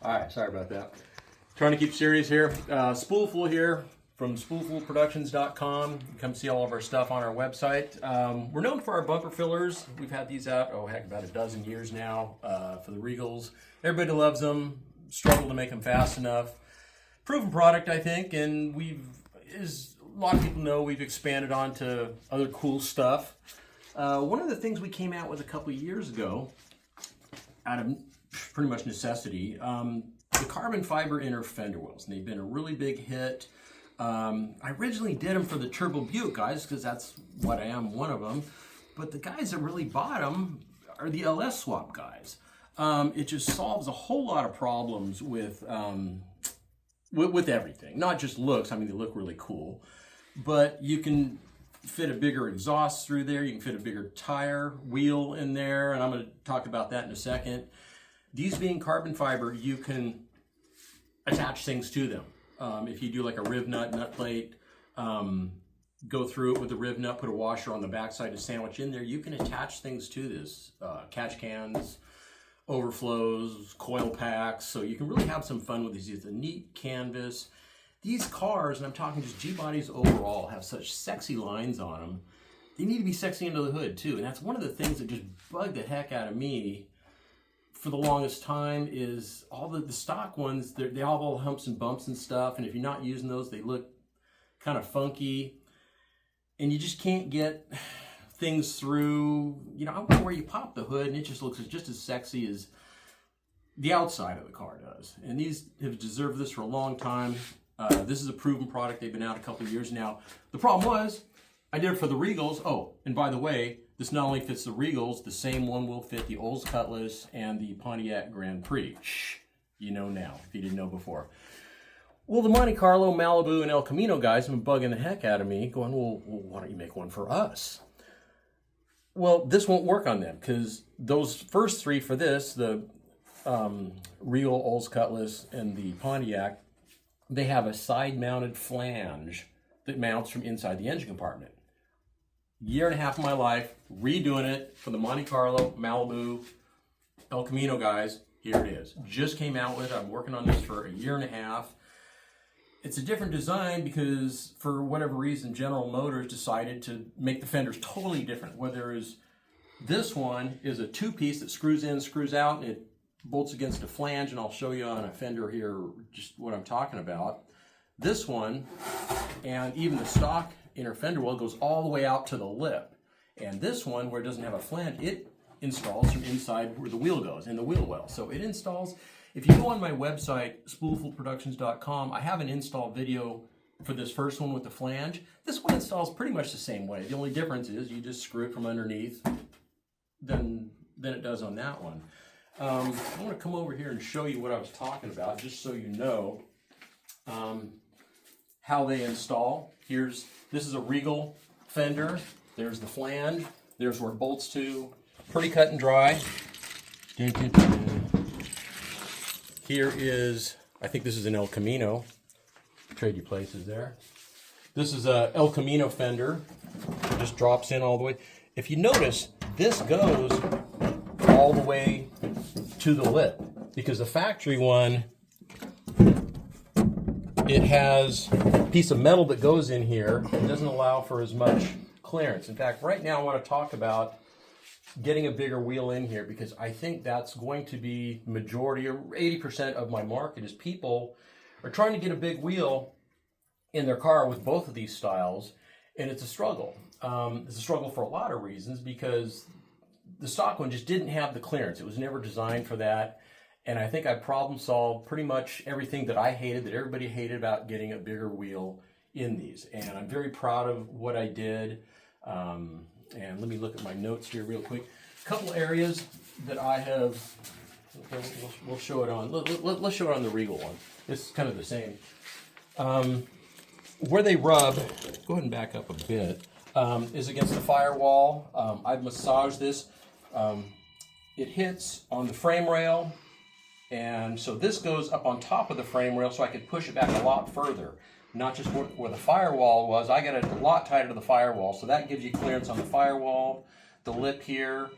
All right, sorry about that. Trying to keep serious here. Spoolfool here from spoolfoolproductions.com. Come see all of our stuff on our website. We're known for our bumper fillers. We've had these out, about a dozen years now for the Regals. Everybody loves them. Struggle to make them fast enough. Proven product, I think, and as a lot of people know, we've expanded on to other cool stuff. One of the things we came out with a couple of years ago, out of pretty much necessity, the carbon fiber inner fender wells, and they've been a really big hit. I originally did them for the Turbo Buick guys because that's what I am, one of them. But the guys that really bought them are the LS swap guys. It just solves a whole lot of problems with everything, not just looks. I mean, they look really cool, but you can fit a bigger exhaust through there. You can fit a bigger tire wheel in there, and I'm going to talk about that in a second. These being carbon fiber, you can attach things to them. If you do like a rib nut plate, go through it with a rib nut, put a washer on the backside to sandwich in there, you can attach things to this. Catch cans, overflows, coil packs, so you can really have some fun with these. It's a neat canvas. These cars, and I'm talking just Gbodys overall, have such sexy lines on them. They need to be sexy under the hood too, and that's one of the things that just bugged the heck out of me for the longest time. Is all the stock ones, they all have all humps and bumps and stuff, and if you're not using those, they look kind of funky, and you just can't get things through. You know, I wonder where you pop the hood and it just looks just as sexy as the outside of the car does. And these have deserved this for a long time. This is a proven product. They've been out a couple of years now. The problem was, I did it for the Regals. Oh, and by the way, this not only fits the Regals, the same one will fit the Olds Cutlass and the Pontiac Grand Prix. Shh, you know now, if you didn't know before. Well, the Monte Carlo, Malibu, and El Camino guys have been bugging the heck out of me, going, well, why don't you make one for us? Well, this won't work on them, because those first three for this, the Regal, Olds Cutlass, and the Pontiac, they have a side-mounted flange that mounts from inside the engine compartment. Year and a half of my life redoing it for the Monte Carlo, Malibu, El Camino guys. Here it is. Just came out with it. I'm working on this for a year and a half. It's a different design because for whatever reason, General Motors decided to make the fenders totally different. Whereas this one is a two-piece that screws in, screws out, and it bolts against a flange, and I'll show you on a fender here just what I'm talking about. This one, and even the stock inner fender well, goes all the way out to the lip. And this one, where it doesn't have a flange, it installs from inside where the wheel goes, in the wheel well. So it installs. If you go on my website, spoolfoolproductions.com, I have an install video for this first one with the flange. This one installs pretty much the same way. The only difference is you just screw it from underneath than it does on that one. I want to come over here and show you what I was talking about, just so you know how they install. This is a Regal fender. There's the flange. There's where it bolts to. Pretty cut and dry. Here is, I think this is an El Camino. Trade you places there. This is a El Camino fender. It just drops in all the way. If you notice, this goes all the way to the lip, because the factory one, it has a piece of metal that goes in here. It doesn't allow for as much clearance. In fact, right now I want to talk about getting a bigger wheel in here, because I think that's going to be majority, or 80% of my market, is people are trying to get a big wheel in their car with both of these styles, and it's a struggle. It's a struggle for a lot of reasons, because the stock one just didn't have the clearance. It was never designed for that. And I think I problem solved pretty much everything that I hated, that everybody hated about getting a bigger wheel in these. And I'm very proud of what I did. And let me look at my notes here real quick. A couple areas that I have, okay, we'll show it on, let's show it on the Regal one. It's kind of the same. Where they rub, go ahead and back up a bit, is against the firewall. I've massaged this. It hits on the frame rail, and so this goes up on top of the frame rail so I could push it back a lot further. Not just where the firewall was, I got it a lot tighter to the firewall, so that gives you clearance on the firewall, the lip here.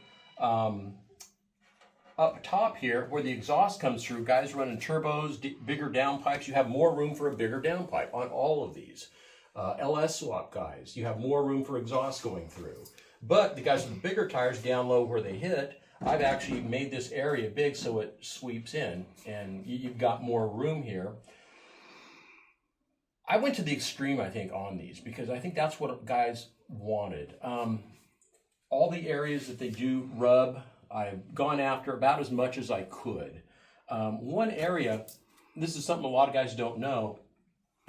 up top here, where the exhaust comes through, guys running turbos, bigger downpipes, you have more room for a bigger downpipe on all of these. LS swap guys, you have more room for exhaust going through. But the guys with the bigger tires down low where they hit, I've actually made this area big so it sweeps in, and you've got more room here. I went to the extreme, I think, on these, because I think that's what guys wanted. All the areas that they do rub, I've gone after about as much as I could. One area, this is something a lot of guys don't know,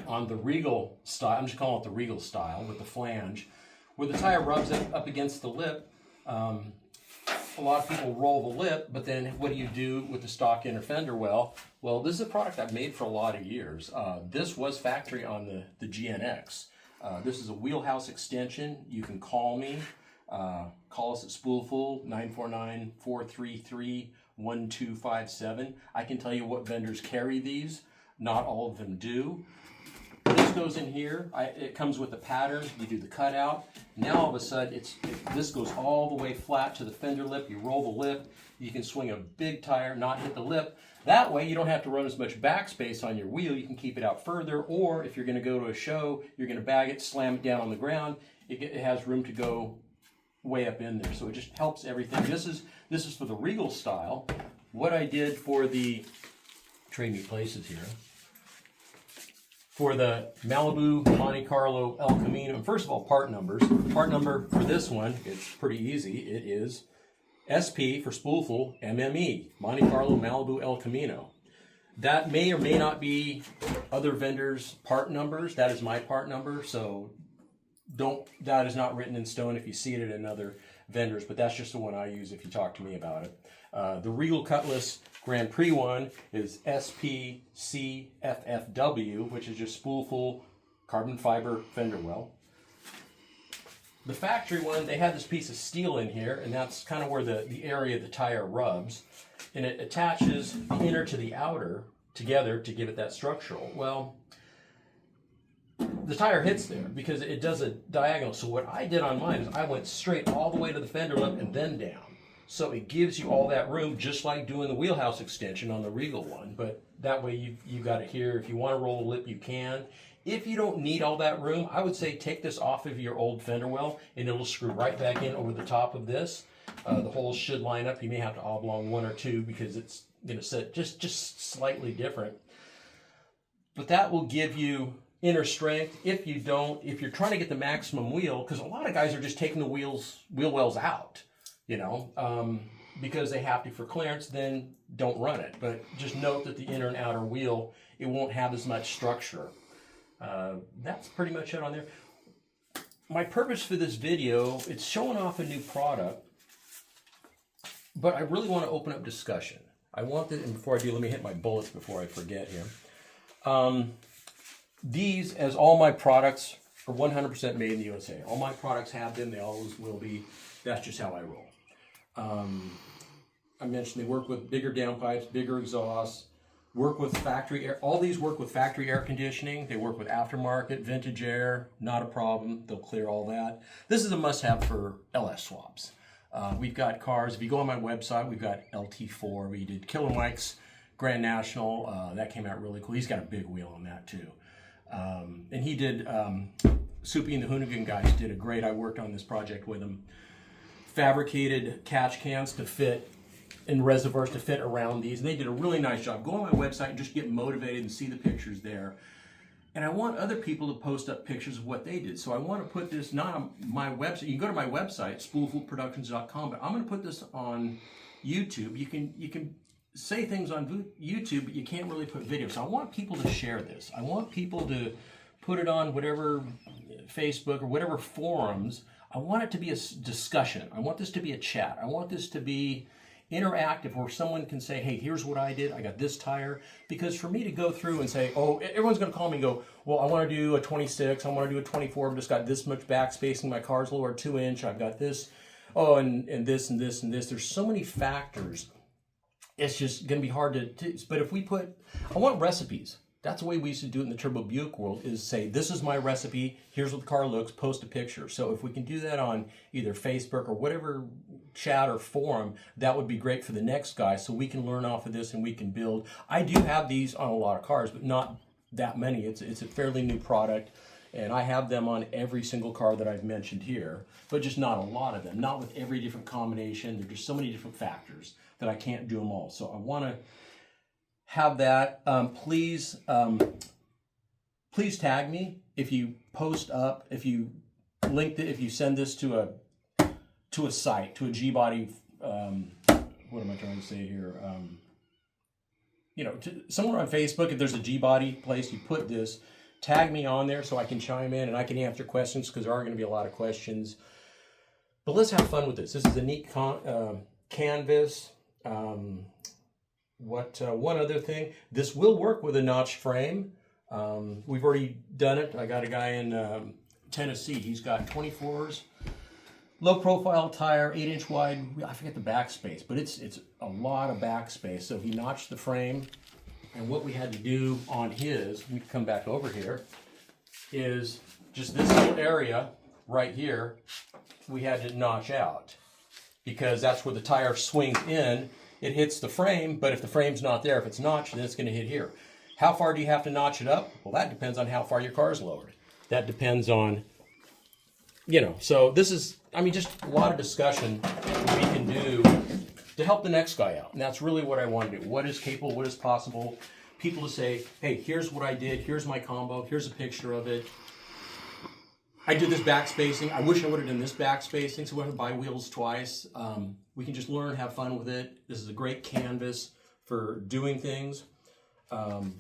on the Regal style, I'm just calling it the Regal style with the flange, where the tire rubs up against the lip. A lot of people roll the lip, but then what do you do with the stock inner fender well? Well, this is a product I've made for a lot of years. This was factory on the GNX. This is a wheelhouse extension. You can call me. Call us at Spoolfool, 949-433-1257. I can tell you what vendors carry these. Not all of them do. This goes in here. It comes with a pattern. You do the cutout. Now all of a sudden, this goes all the way flat to the fender lip. You roll the lip. You can swing a big tire, not hit the lip. That way, you don't have to run as much backspace on your wheel. You can keep it out further. Or if you're going to go to a show, you're going to bag it, slam it down on the ground. It has room to go way up in there. So it just helps everything. This is for the Regal style. What I did for the trade me places here. For the Malibu, Monte Carlo, El Camino, and first of all, part numbers. Part number for this one, it's pretty easy. It is SP for Spoolfool, MME, Monte Carlo, Malibu, El Camino. That may or may not be other vendors' part numbers. That is my part number, so that is not written in stone if you see it at another vendors, but that's just the one I use if you talk to me about it. The Regal Cutlass Grand Prix one is SPCFFW, which is just Spoolfool carbon fiber fender well. The factory one, they had this piece of steel in here, and that's kind of where the area of the tire rubs, and it attaches the inner to the outer together to give it that structural. Well, the tire hits there because it does a diagonal. So what I did on mine is I went straight all the way to the fender lip and then down. So it gives you all that room, just like doing the wheelhouse extension on the Regal one. But that way you've got it here. If you want to roll a lip, you can. If you don't need all that room, I would say take this off of your old fender well, and it'll screw right back in over the top of this. The holes should line up. You may have to oblong one or two because it's going to sit just slightly different. But that will give you inner strength. If you're trying to get the maximum wheel, because a lot of guys are just taking the wheel wells out, because they have to for clearance, then don't run it. But just note that the inner and outer wheel, it won't have as much structure. That's pretty much it on there. My purpose for this video, it's showing off a new product, but I really want to open up discussion. I want that, and before I do, let me hit my bullets before I forget here. These, as all my products, are 100% made in the USA. All my products have been, they always will be. That's just how I roll. I mentioned they work with bigger downpipes, bigger exhausts, work with factory air. All these work with factory air conditioning. They work with aftermarket, vintage air, not a problem. They'll clear all that. This is a must-have for LS swaps. We've got cars. If you go on my website, we've got LT4. We did Killer Mike's Grand National. That came out really cool. He's got a big wheel on that too. And he did, Soupy and the Hoonigan guys did a great, I worked on this project with him, fabricated catch cans to fit, and reservoirs to fit around these. And they did a really nice job. Go on my website and just get motivated and see the pictures there. And I want other people to post up pictures of what they did. So I want to put this not on my website. You can go to my website, spoolfoolproductions.com, but I'm going to put this on YouTube. You can say things on YouTube, but you can't really put video. So I want people to share this. I want people to put it on whatever Facebook or whatever forums. I want it to be a discussion. I want this to be a chat. I want this to be interactive where someone can say, hey, here's what I did. I got this tire. Because for me to go through and say, oh, everyone's going to call me and go, well, I want to do a 26. I want to do a 24. I've just got this much back spacing. My car's lower 2-inch. I've got this. Oh, and this and this and this. There's so many factors. It's just going to be hard to, but if we I want recipes. That's the way we used to do it in the Turbo Buick world, is say, this is my recipe, here's what the car looks, post a picture. So if we can do that on either Facebook or whatever chat or forum, that would be great for the next guy, so we can learn off of this and we can build. I do have these on a lot of cars, but not that many. It's a fairly new product, and I have them on every single car that I've mentioned here, but just not a lot of them, not with every different combination. There's just so many different factors that I can't do them all. So I want to have that. Please tag me if you post up, if you link it, if you send this to a site, to a Gbody, what am I trying to say here? You know, somewhere on Facebook, if there's a Gbody place, you put this, tag me on there so I can chime in and I can answer questions, because there are going to be a lot of questions. But let's have fun with this. This is a neat canvas. One other thing, this will work with a notch frame. We've already done it. I got a guy in Tennessee. He's got 24s, low profile tire, 8-inch wide. I forget the backspace, but it's a lot of backspace. So he notched the frame, and what we had to do on his, we come back over here, is just this little area right here, we had to notch out, because that's where the tire swings in. It hits the frame, but if the frame's not there, if it's notched, then it's going to hit here. How far do you have to notch it up? Well, that depends on how far your car is lowered. That depends on, you know, so this is, I mean, just a lot of discussion we can do to help the next guy out. And that's really what I want to do. What is capable, what is possible? People to say, hey, here's what I did, here's my combo, here's a picture of it. I did this back spacing. I wish I would have done this back spacing, so we have to buy wheels twice. We can just learn, have fun with it. This is a great canvas for doing things.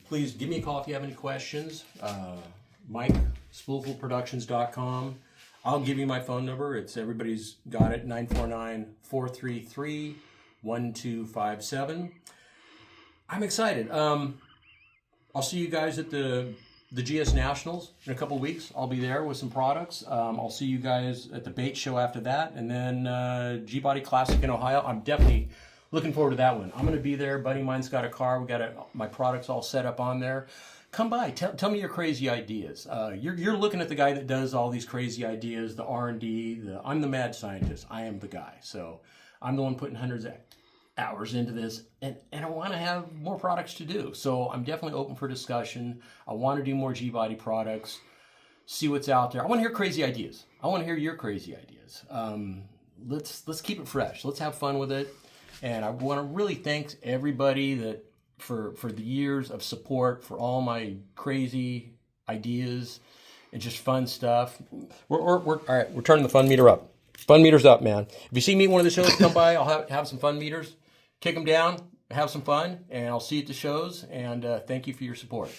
Please give me a call if you have any questions. Mike, spoolfoolproductions.com. I'll give you my phone number. It's, everybody's got it, 949-433-1257. I'm excited. I'll see you guys at the GS Nationals in a couple weeks. I'll be there with some products. I'll see you guys at the bait show after that, and then Gbody Classic in Ohio. I'm definitely looking forward to that one. I'm going to be there. Buddy mine's got a car. We got my products all set up on there. Come by. Tell me your crazy ideas. You're looking at the guy that does all these crazy ideas, the R&D. I'm the mad scientist. I am the guy. So I'm the one putting hundreds of hours into this, and I want to have more products to do. So I'm definitely open for discussion. I want to do more Gbody products, see what's out there. I want to hear crazy ideas. I want to hear your crazy ideas. Let's keep it fresh. Let's have fun with it. And I want to really thank everybody that for the years of support, for all my crazy ideas and just fun stuff. All right, we're turning the fun meter up. Fun meter's up, man. If you see me at one of the shows, come by. I'll have some fun meters. Kick them down, have some fun, and I'll see you at the shows. And thank you for your support.